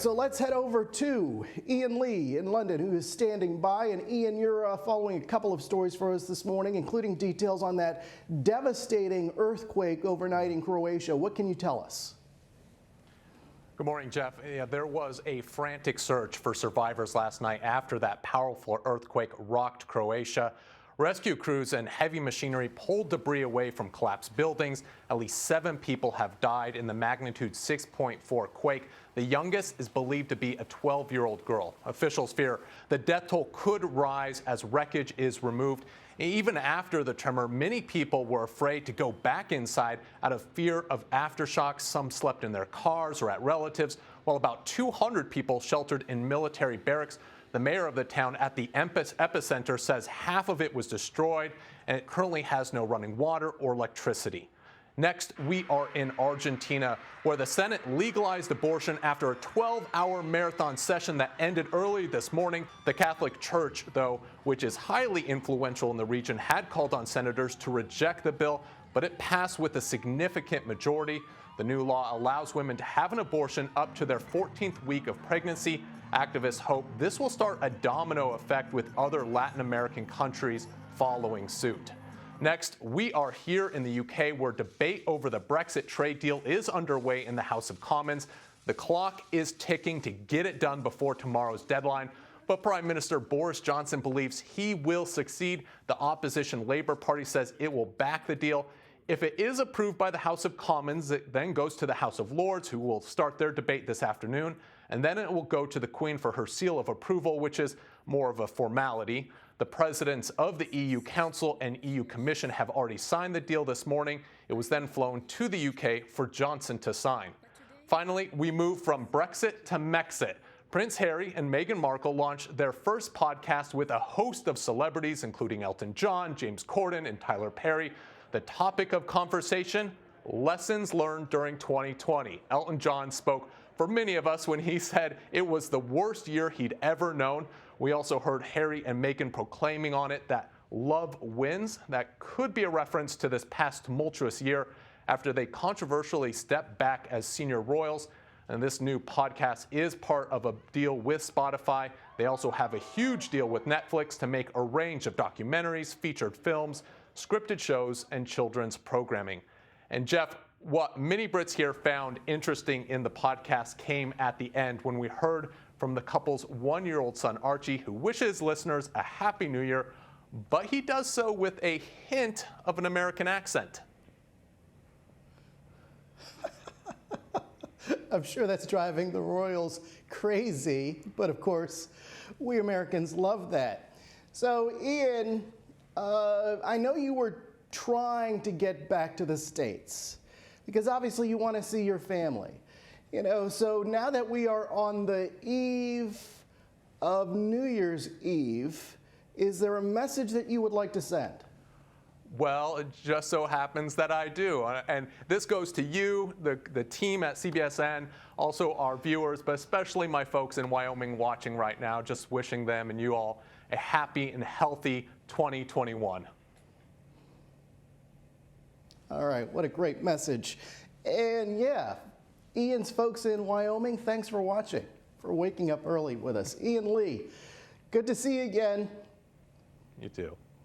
So let's head over to Ian Lee in London, who is standing by. And Ian, you're following a couple of stories for us this morning, including details on that devastating earthquake overnight in Croatia. What can you tell us? Good morning, Jeff. Yeah, there was a frantic search for survivors last night after that powerful earthquake rocked Croatia. Rescue crews and heavy machinery pulled debris away from collapsed buildings. At least 7 people have died in the magnitude 6.4 quake. The youngest is believed to be a 12-year-old girl. Officials fear the death toll could rise as wreckage is removed. Even after the tremor, many people were afraid to go back inside out of fear of aftershocks. Some slept in their cars or at relatives, while about 200 people sheltered in military barracks. The mayor of the town at the epicenter says half of it was destroyed, and it currently has no running water or electricity. Next, we are in Argentina, where the Senate legalized abortion after a 12-hour marathon session that ended early this morning. The Catholic Church, though, which is highly influential in the region, had called on senators to reject the bill, but it passed with a significant majority. The new law allows women to have an abortion up to their 14th week of pregnancy. Activists hope this will start a domino effect with other Latin American countries following suit. Next, we are here in the UK, where debate over the Brexit trade deal is underway in the House of Commons. The clock is ticking to get it done before tomorrow's deadline, but Prime Minister Boris Johnson believes he will succeed. The opposition Labour Party says it will back the deal. If it is approved by the House of Commons, it then goes to the House of Lords, who will start their debate this afternoon, and then it will go to the Queen for her seal of approval, which is more of a formality. The presidents of the EU Council and EU Commission have already signed the deal this morning. It was then flown to the UK for Johnson to sign. Finally, we move from Brexit to Mexit. Prince Harry and Meghan Markle launched their first podcast with a host of celebrities, including Elton John, James Corden, and Tyler Perry. The topic of conversation: lessons learned during 2020. Elton John spoke for many of us when he said it was the worst year he'd ever known. We also heard Harry and Meghan proclaiming on it that love wins. That could be a reference to this past tumultuous year after they controversially stepped back as senior royals. And this new podcast is part of a deal with Spotify. They also have a huge deal with Netflix to make a range of documentaries, featured films, scripted shows, and children's programming. And Jeff, what many Brits here found interesting in the podcast came at the end when we heard from the couple's 1-year-old son, Archie, who wishes listeners a Happy New Year, but he does so with a hint of an American accent. I'm sure that's driving the royals crazy, but of course, we Americans love that. So, Ian, I know you were trying to get back to the States, because obviously you want to see your family. You know, so now that we are on the eve of New Year's Eve, is there a message that you would like to send? Well, it just so happens that I do. And this goes to you, the team at CBSN, also our viewers, but especially my folks in Wyoming watching right now, just wishing them and you all a happy and healthy 2021. All right, what a great message. And yeah, Ian's folks in Wyoming, thanks for watching, for waking up early with us. Ian Lee, good to see you again. You too.